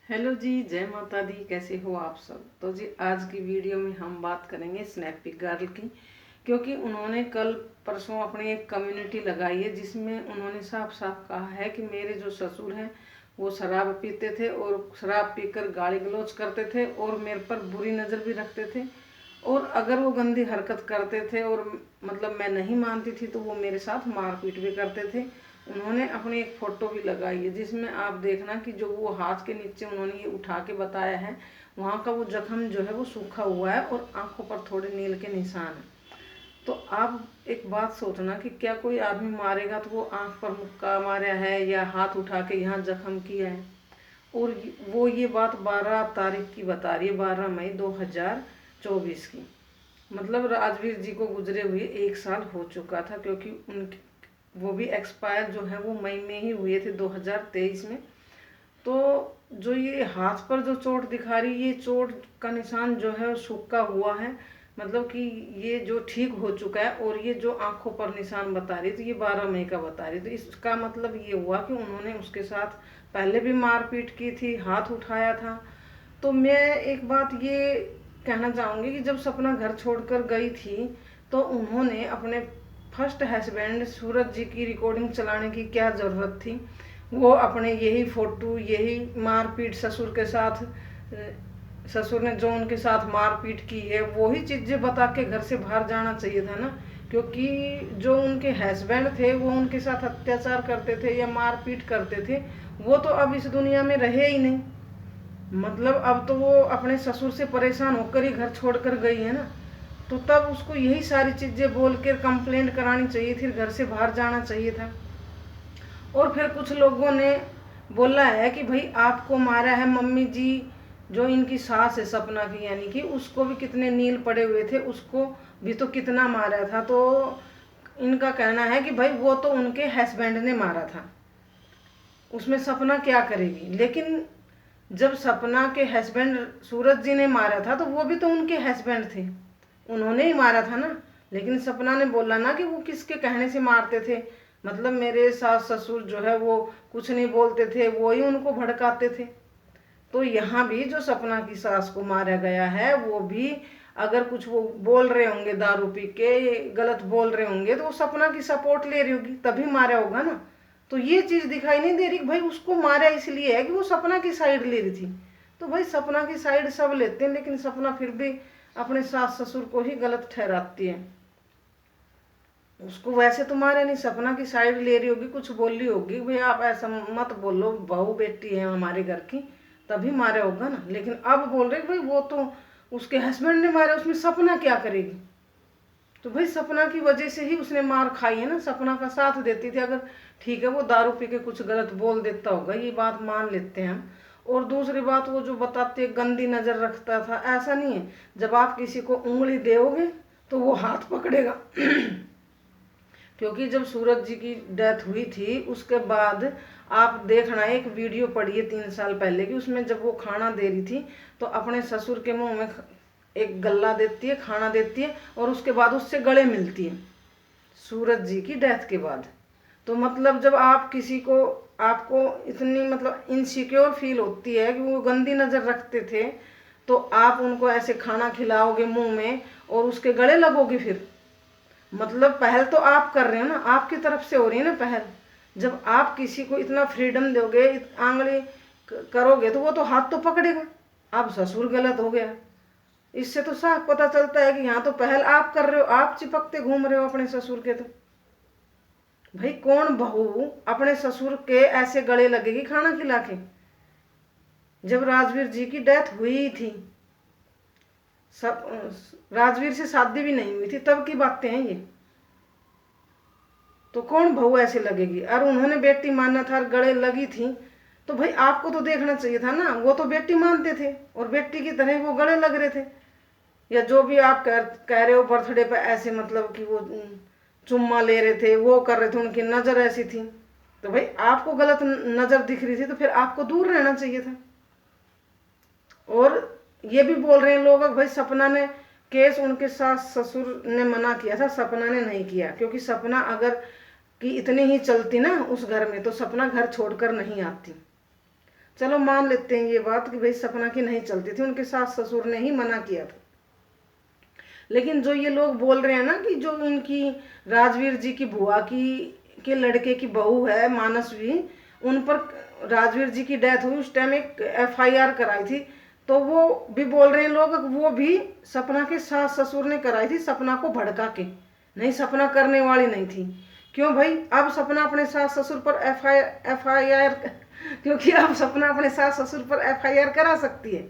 Hello जी, जय माता दी। कैसे हो आप सब? तो जी आज की वीडियो में हम बात करेंगे स्नैपी गर्ल की, क्योंकि उन्होंने कल परसों अपनी एक कम्युनिटी लगाई है जिसमें उन्होंने साफ साफ कहा है कि मेरे जो ससुर हैं वो शराब पीते थे और शराब पीकर गाली गलौज करते थे और मेरे पर बुरी नज़र भी रखते थे। और अगर वो गंदी हरकत करते थे और मतलब मैं नहीं मानती थी तो वो मेरे साथ मारपीट भी करते थे। उन्होंने अपनी एक फ़ोटो भी लगाई है जिसमें आप देखना कि जो वो हाथ के नीचे उन्होंने ये उठा के बताया है, वहाँ का वो जख्म जो है वो सूखा हुआ है और आंखों पर थोड़े नील के निशान हैं। तो आप एक बात सोचना कि क्या कोई आदमी मारेगा तो वो आंख पर मुक्का मारा है या हाथ उठा के यहाँ जख्म किया है। और वो ये बात 12 तारीख की बता रही है, 12 मई 2024 की। मतलब राजवीर जी को गुजरे हुए 1 साल हो चुका था, क्योंकि उनकी वो भी एक्सपायर जो है वो मई में ही हुए थे 2023 में। तो जो ये हाथ पर जो चोट दिखा रही, ये चोट का निशान जो है सूखा हुआ है, मतलब कि ये जो ठीक हो चुका है। और ये जो आंखों पर निशान बता रही तो ये 12 मई का बता रही। तो इसका मतलब ये हुआ कि उन्होंने उसके साथ पहले भी मारपीट की थी, हाथ उठाया था। तो मैं एक बात ये कहना चाहूँगी कि जब सपना घर छोड़कर गई थी तो उन्होंने अपने फर्स्ट हस्बैंड सूरज जी की रिकॉर्डिंग चलाने की क्या ज़रूरत थी। वो अपने यही फ़ोटो, यही मारपीट ससुर के साथ, ससुर ने जो उनके साथ मारपीट की है वही चीज़ें बता के घर से बाहर जाना चाहिए था ना। क्योंकि जो उनके हस्बैंड थे वो उनके साथ अत्याचार करते थे या मारपीट करते थे, वो तो अब इस दुनिया में रहे ही नहीं। मतलब अब तो वो अपने ससुर से परेशान होकर ही घर छोड़कर गई है ना। तो तब उसको यही सारी चीज़ें बोल कर कंप्लेंट करानी चाहिए थी, घर से बाहर जाना चाहिए था। और फिर कुछ लोगों ने बोला है कि भाई आपको मारा है मम्मी जी, जो इनकी सास है सपना की, यानी कि उसको भी कितने नील पड़े हुए थे, उसको भी तो कितना मारा था। तो इनका कहना है कि भाई वो तो उनके हस्बैंड ने मारा था, उसमें सपना क्या करेगी। लेकिन जब सपना के हस्बैंड सूरज जी ने मारा था तो वो भी तो उनके हस्बैंड थे, उन्होंने ही मारा था ना। लेकिन सपना ने बोला ना कि वो किसके कहने से मारते थे, मतलब मेरे सास ससुर जो है वो कुछ नहीं बोलते थे, वो ही उनको भड़काते थे। तो यहाँ भी जो सपना की सास को मारा गया है वो भी अगर कुछ वो बोल रहे होंगे, दारू पी के गलत बोल रहे होंगे, तो वो सपना की सपोर्ट ले रही होगी तभी मारा होगा ना। तो ये चीज़ दिखाई नहीं दे रही कि भाई उसको मारा इसलिए है कि वो सपना की साइड ले रही थी। तो भाई सपना की साइड सब लेते हैं, लेकिन सपना फिर भी अपने सास ससुर को ही गलत ठहराती है। उसको वैसे तो मारे नहीं, सपना की साइड ले रही होगी, कुछ बोल रही होगी भाई आप ऐसा मत बोलो, बहू बेटी है हमारे घर की, तभी मारे होगा ना। लेकिन अब बोल रहे भाई वो तो उसके हस्बैंड ने मारा, उसमें सपना क्या करेगी। तो भाई सपना की वजह से ही उसने मार खाई है ना, सपना का साथ देती थी। अगर ठीक है वो दारू पी के कुछ गलत बोल देता होगा, ये बात मान लेते हैं हम। और दूसरी बात वो जो बताते गंदी नज़र रखता था, ऐसा नहीं है। जब आप किसी को उंगली दोगे तो वो हाथ पकड़ेगा क्योंकि जब सूरज जी की डेथ हुई थी उसके बाद आप देखना, एक वीडियो पड़ी है 3 साल पहले की, उसमें जब वो खाना दे रही थी तो अपने ससुर के मुंह में एक गल्ला देती है, खाना देती है, और उसके बाद उससे गले मिलती है सूरज जी की डेथ के बाद। तो मतलब जब आप किसी को, आपको इतनी मतलब इनसिक्योर फील होती है कि वो गंदी नज़र रखते थे, तो आप उनको ऐसे खाना खिलाओगे मुंह में और उसके गले लगोगे फिर। मतलब पहल तो आप कर रहे हो ना, आपकी तरफ से हो रही है ना पहल। जब आप किसी को इतना फ्रीडम दोगे, आंगली करोगे, तो वो तो हाथ तो पकड़ेगा। अब ससुर गलत हो गया, इससे तो साफ पता चलता है कि यहाँ तो पहल आप कर रहे हो, आप चिपकते घूम रहे हो अपने ससुर के। तो भाई कौन बहू अपने ससुर के ऐसे गले लगेगी खाना खिला के। जब राजवीर जी की डेथ हुई थी, सब राजवीर से शादी भी नहीं हुई थी, तब की बातें हैं ये। तो कौन बहू ऐसे लगेगी। और उन्होंने बेटी मानना था, गले लगी थी, तो भाई आपको तो देखना चाहिए था ना। वो तो बेटी मानते थे और बेटी की तरह वो गले लग रहे थे। या जो भी आप कह रहे हो बर्थडे पे ऐसे, मतलब कि वो चुम्मा ले रहे थे, वो कर रहे थे, उनकी नज़र ऐसी थी। तो भाई आपको गलत नज़र दिख रही थी तो फिर आपको दूर रहना चाहिए था। और ये भी बोल रहे हैं लोग भाई सपना ने केस, उनके सास ससुर ने मना किया था, सपना ने नहीं किया। क्योंकि सपना अगर कि इतनी ही चलती ना उस घर में तो सपना घर छोड़कर नहीं आती। चलो मान लेते हैं ये बात कि भाई सपना की नहीं चलती थी, उनके सास ससुर ने ही मना किया था। लेकिन जो ये लोग बोल रहे हैं ना कि जो इनकी राजवीर जी की बुआ की के लड़के की बहू है मानसवी, उन पर राजवीर जी की डेथ हुई, उस टाइम एक FIR कराई थी, तो वो भी बोल रहे हैं लोग वो भी सपना के सास ससुर ने कराई थी, सपना को भड़का के। नहीं, सपना करने वाली नहीं थी। क्यों भाई? अब सपना अपने सास ससुर पर FIR क्योंकि अब सपना अपने सास ससुर पर FIR करा सकती है।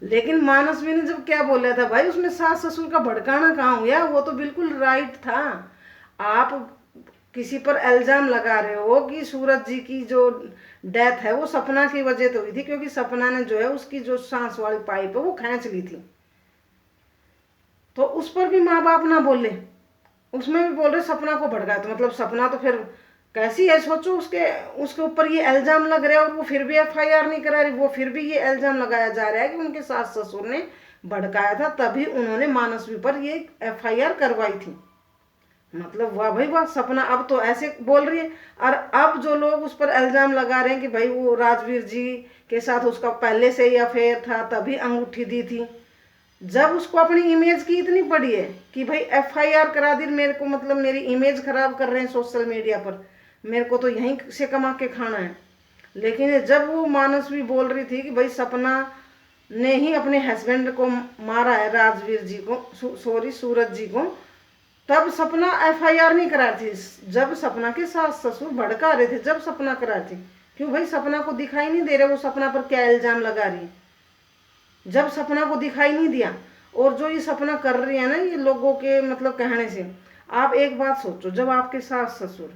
लेकिन मानसवी ने जब क्या बोला था भाई, उसमें सास ससुर का भड़काना कहाँ हुआ? वो तो बिल्कुल राइट था। आप किसी पर इल्जाम लगा रहे हो कि सूरज जी की जो डेथ है वो सपना की वजह से हुई थी, क्योंकि सपना ने जो है उसकी जो सांस वाली पाइप है वो खींच ली थी। तो उस पर भी माँ बाप ना बोले, उसमें भी बोल रहे सपना को भड़काया, तो मतलब सपना तो फिर कैसी है? सोचो, उसके ऊपर ये इल्जाम लग रहा है और वो फिर भी FIR नहीं करा रही। वो फिर भी ये इल्जाम लगाया जा रहा है कि उनके सास ससुर ने भड़काया था, तभी उन्होंने मानसवी पर ये FIR करवाई थी। मतलब वाह भाई वाह, सपना अब तो ऐसे बोल रही है। और अब जो लोग उस पर इल्जाम लगा रहे हैं कि भाई वो राजवीर जी के साथ उसका पहले से ही अफेयर था, तभी अंगूठी दी थी। जब उसको अपनी इमेज की इतनी पड़ी है कि भाई FIR करा दी, मेरे को मतलब मेरी इमेज खराब कर रहे हैं सोशल मीडिया पर, मेरे को तो यहीं से कमा के खाना है। लेकिन जब वो मानसवी बोल रही थी कि भाई सपना ने ही अपने हस्बैंड को मारा है, राजवीर जी को, सॉरी सूरज जी को, तब सपना FIR नहीं करा रही थी। जब सपना के सास ससुर भड़का रहे थे, जब सपना करा रही थी। क्यों भाई? सपना को दिखाई नहीं दे रहे वो सपना पर क्या इल्जाम लगा रही है? जब सपना को दिखाई नहीं दिया, और जो ये सपना कर रही है ना ये लोगों के मतलब कहने से। आप एक बात सोचो, जब आपके सास ससुर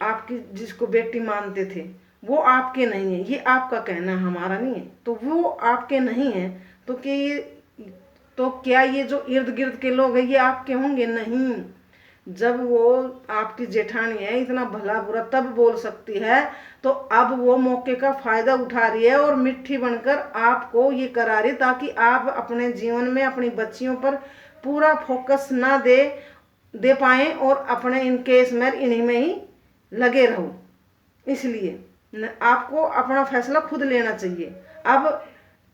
आपकी जिसको बेटी मानते थे वो आपके नहीं है, ये आपका कहना हमारा नहीं है, तो वो आपके नहीं है, तो क्या ये, तो क्या ये जो इर्द गिर्द के लोग हैं ये आपके होंगे? नहीं। जब वो आपकी जेठानी है, इतना भला बुरा तब बोल सकती है, तो अब वो मौके का फायदा उठा रही है और मिट्टी बनकर आपको ये करा रही, ताकि आप अपने जीवन में अपनी बच्चियों पर पूरा फोकस ना दे पाए और अपने इन केस में इन्हीं में ही लगे रहो। इसलिए आपको अपना फैसला खुद लेना चाहिए। अब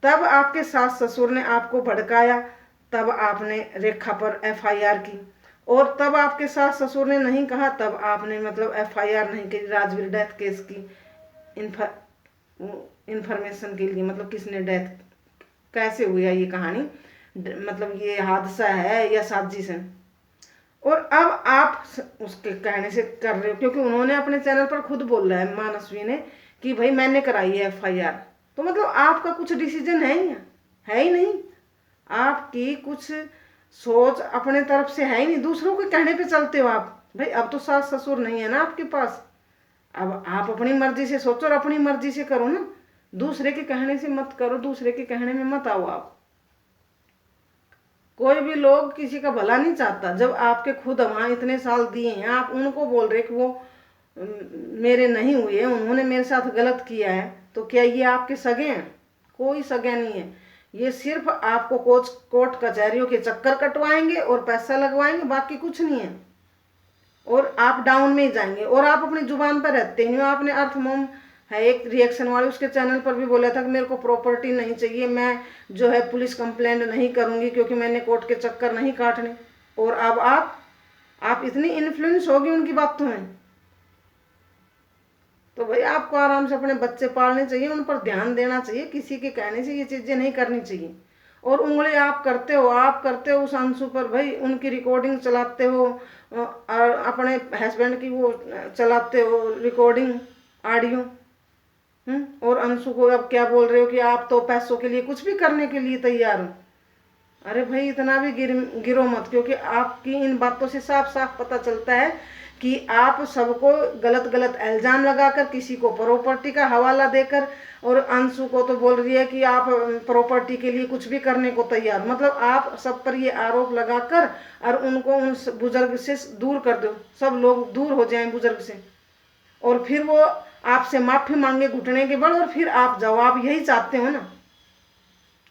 तब आपके सास ससुर ने आपको भड़काया, तब आपने रेखा पर FIR की, और तब आपके सास ससुर ने नहीं कहा, तब आपने मतलब FIR नहीं की राजवीर डेथ केस की इंफॉर्मेशन के लिए, मतलब किसने डेथ, कैसे हुई है ये कहानी, मतलब ये हादसा है या साजिश है। और अब आप उसके कहने से कर रहे हो, क्योंकि उन्होंने अपने चैनल पर खुद बोला है मानसवी ने कि भाई मैंने कराई है FIR, तो मतलब आपका कुछ डिसीजन है ही नहीं। आपकी कुछ सोच अपने तरफ से है ही नहीं, दूसरों के कहने पे चलते हो आप। भाई अब तो सास ससुर नहीं है ना आपके पास, अब आप अपनी मर्जी से सोचो और अपनी मर्जी से करो ना, दूसरे के कहने से मत करो, दूसरे के कहने में मत आओ आप। कोई भी लोग किसी का भला नहीं चाहता। जब आपके खुद वहाँ इतने साल दिए हैं, आप उनको बोल रहे कि वो मेरे नहीं हुए हैं, उन्होंने मेरे साथ गलत किया है, तो क्या ये आपके सगे हैं? कोई सगा नहीं है। ये सिर्फ आपको कोर्ट कचहरियों के चक्कर कटवाएंगे और पैसा लगवाएंगे, बाकी कुछ नहीं है। और आप डाउन में ही जाएंगे, और आप अपनी जुबान पर रहते नहीं हो। आपने अर्थ मोम है एक रिएक्शन वाले, उसके चैनल पर भी बोला था कि मेरे को प्रॉपर्टी नहीं चाहिए, मैं जो है पुलिस कंप्लेंट नहीं करूंगी क्योंकि मैंने कोर्ट के चक्कर नहीं काटने। और अब आप इतनी इन्फ्लुएंस होगी उनकी बातों में, तो भाई आपको आराम से अपने बच्चे पालने चाहिए, उन पर ध्यान देना चाहिए, किसी के कहने से ये चीज़ें नहीं करनी चाहिए। और उंगली आप करते हो उस अंशु पर, भाई उनकी रिकॉर्डिंग चलाते हो, और अपने हस्बैंड की वो चलाते हो रिकॉर्डिंग ऑडियो, और अंशु को अब क्या बोल रहे हो कि आप तो पैसों के लिए कुछ भी करने के लिए तैयार हो। अरे भाई इतना भी गिरो मत, क्योंकि आपकी इन बातों से साफ साफ पता चलता है कि आप सबको गलत गलत इल्जाम लगाकर, किसी को प्रॉपर्टी का हवाला देकर, और अंशु को तो बोल रही है कि आप प्रॉपर्टी के लिए कुछ भी करने को तैयार। मतलब आप सब पर ये आरोप लगाकर और उनको उन बुजुर्ग से दूर कर दो, सब लोग दूर हो जाएं बुजुर्ग से, और फिर वो आपसे माफी मांगे घुटने के बल, और फिर आप जाओ। आप यही चाहते हो ना?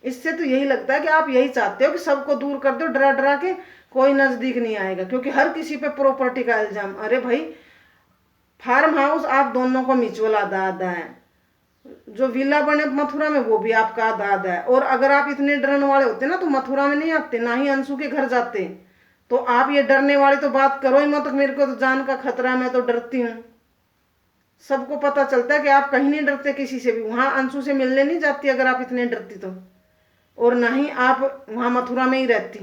इससे तो यही लगता है कि आप यही चाहते हो कि सबको दूर कर दो, डरा डरा के कोई नजदीक नहीं आएगा, क्योंकि हर किसी पे प्रॉपर्टी का इल्जाम। अरे भाई फार्म हाउस आप दोनों को म्यूचुअल आधा आधा है, जो विला बने मथुरा में वो भी आपका आधा है। और अगर आप इतने डरने वाले होते ना तो मथुरा में नहीं आते, ना ही अंशु के घर जाते। तो आप ये डरने वाली तो बात करो ही मत, मेरे को तो जान का खतरा है, मैं तो डरती हूँ। सबको पता चलता है कि आप कहीं नहीं डरते किसी से भी। वहां अंशु से मिलने नहीं जाती अगर आप इतने डरती तो, और ना ही आप वहां मथुरा में ही रहती।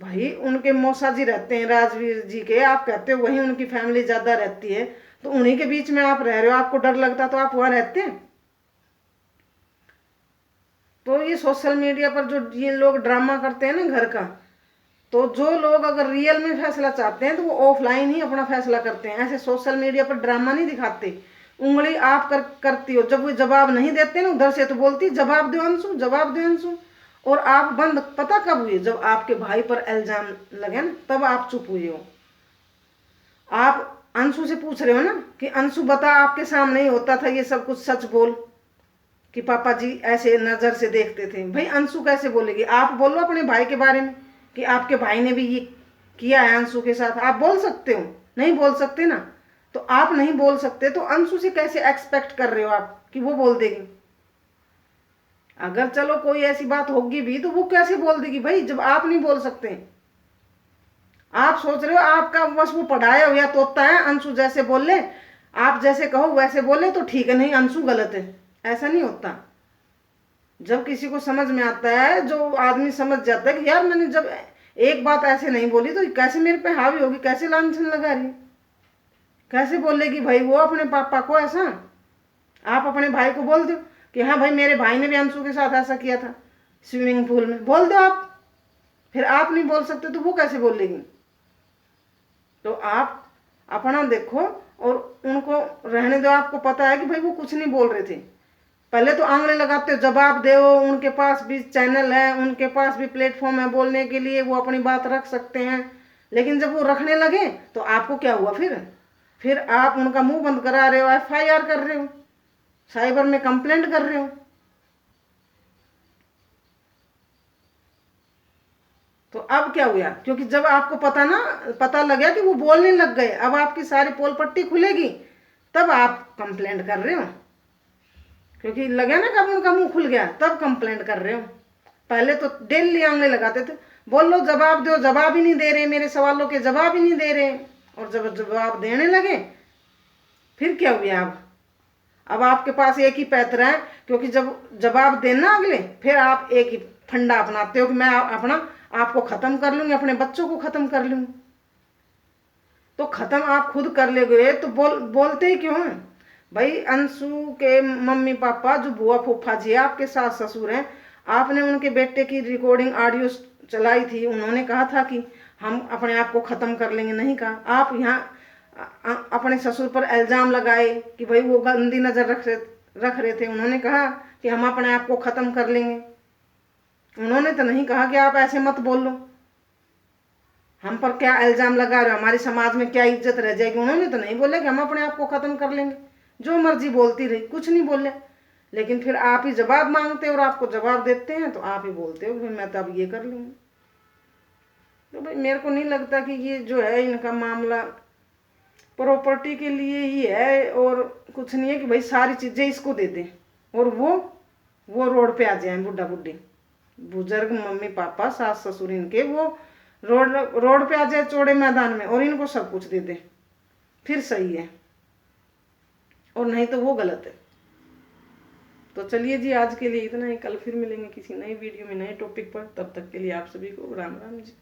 भाई उनके मौसा जी रहते हैं राजवीर जी के, आप कहते हो वहीं उनकी फैमिली ज्यादा रहती है, तो उन्हीं के बीच में आप रह रहे हो, आपको डर लगता तो आप वहां रहते हैं। तो ये सोशल मीडिया पर जो ये लोग ड्रामा करते हैं ना घर का, तो जो लोग अगर रियल में फैसला चाहते हैं तो वो ऑफलाइन ही अपना फैसला करते हैं, ऐसे सोशल मीडिया पर ड्रामा नहीं दिखाते। उंगली आप करती हो, जब वो जवाब नहीं देते ना उधर से तो बोलती जवाब दो अंशु, जवाब दो अंशु। और आप बंद पता कब हुए, जब आपके भाई पर इल्जाम लगे ना तब आप चुप हुए हो। आप अंशु से पूछ रहे हो ना कि अंशु बता आपके सामने ही होता था ये सब कुछ, सच बोल कि पापा जी ऐसे नजर से देखते थे। भाई अंशु कैसे बोलेगी, आप बोलो अपने भाई के बारे में कि आपके भाई ने भी ये किया है अंशु के साथ, आप बोल सकते हो? नहीं बोल सकते ना। तो आप नहीं बोल सकते तो अंशु से कैसे एक्सपेक्ट कर रहे हो आप कि वो बोल देगी? अगर चलो कोई ऐसी बात होगी भी तो वो कैसे बोल देगी भाई, जब आप नहीं बोल सकते। आप सोच रहे हो आपका बस वो पढ़ाया हुआ तोता है, अंशु जैसे बोल ले, आप जैसे कहो वैसे बोले तो ठीक है, नहीं अंशु गलत है, ऐसा नहीं होता। जब किसी को समझ में आता है, जो आदमी समझ जाता है कि यार मैंने जब एक बात ऐसे नहीं बोली तो कैसे मेरे पे हावी होगी, कैसे लांछन लगा रही, कैसे बोलेगी भाई वो अपने पापा को ऐसा। आप अपने भाई को बोल दो कि हाँ भाई मेरे भाई ने भी अंशु के साथ ऐसा किया था स्विमिंग पूल में, बोल दो आप। फिर आप नहीं बोल सकते तो वो कैसे बोलेगी? तो आप अपना देखो और उनको रहने दो। आपको पता है कि भाई वो कुछ नहीं बोल रहे थे, पहले तो आंगले लगाते हो, जवाब दो। उनके पास भी चैनल है, उनके पास भी प्लेटफॉर्म है बोलने के लिए, वो अपनी बात रख सकते हैं। लेकिन जब वो रखने लगे तो आपको क्या हुआ? फिर आप उनका मुंह बंद करा रहे हो, FIR कर रहे हो, साइबर में कंप्लेंट कर रहे हो। तो अब क्या हुआ? क्योंकि जब आपको पता लगा कि वो बोलने लग गए, अब आपकी सारी पोल पट्टी खुलेगी, तब आप कंप्लेंट कर रहे हो। क्योंकि लगे ना कब उनका मुंह खुल गया तब कंप्लेंट कर रहे हो। पहले तो डेली आंगले लगाते थे, बोल लो जवाब दो, जवाब ही नहीं दे रहे, मेरे सवालों के जवाब ही नहीं दे रहे। और जब जवाब देने लगे फिर क्या हुआ? अब आपके पास एक ही पैतरा है, क्योंकि जब जवाब देना अगले, फिर आप एक ही फंडा अपनाते हो कि मैं अपना आपको खत्म कर लूंगी, अपने बच्चों को खत्म कर लूंगी। तो खत्म आप खुद कर लोगे तो बोलते ही क्यों हैं भाई? अंशु के मम्मी पापा जो बुआ फूफा जी आपके सास ससुर हैं, आपने उनके बेटे की रिकॉर्डिंग ऑडियो चलाई थी, उन्होंने कहा था कि हम अपने आप को खत्म कर लेंगे, नहीं कहा। आप यहाँ अपने ससुर पर इल्जाम लगाए कि भाई वो गंदी नजर रख रहे थे, उन्होंने कहा कि हम अपने आप को खत्म कर लेंगे। उन्होंने तो नहीं कहा कि आप ऐसे मत बोल लो, हम पर क्या इल्जाम लगा रहे हो, हमारे समाज में क्या इज्जत रह जाएगी। उन्होंने तो नहीं बोला कि हम अपने आप को खत्म कर लेंगे, जो मर्जी बोलती रही, कुछ नहीं बोले। लेकिन फिर आप ही जवाब मांगते हो और आपको जवाब देते हैं तो आप ही बोलते हो कि मैं तो अब ये कर लूँगी। तो भाई मेरे को नहीं लगता कि ये जो है इनका मामला प्रॉपर्टी के लिए ही है, और कुछ नहीं है कि भाई सारी चीज़ें इसको दे दें और वो रोड पे आ जाए, बुढ़ा बुढ़ी बुजुर्ग मम्मी पापा सास ससुर इनके, वो रोड पे आ जाए चौड़े मैदान में और इनको सब कुछ दे दे, फिर सही है, और नहीं तो वो गलत है। तो चलिए जी, आज के लिए इतना ही। कल फिर मिलेंगे किसी नई वीडियो में नए टॉपिक पर। तब तक के लिए आप सभी को राम राम जी।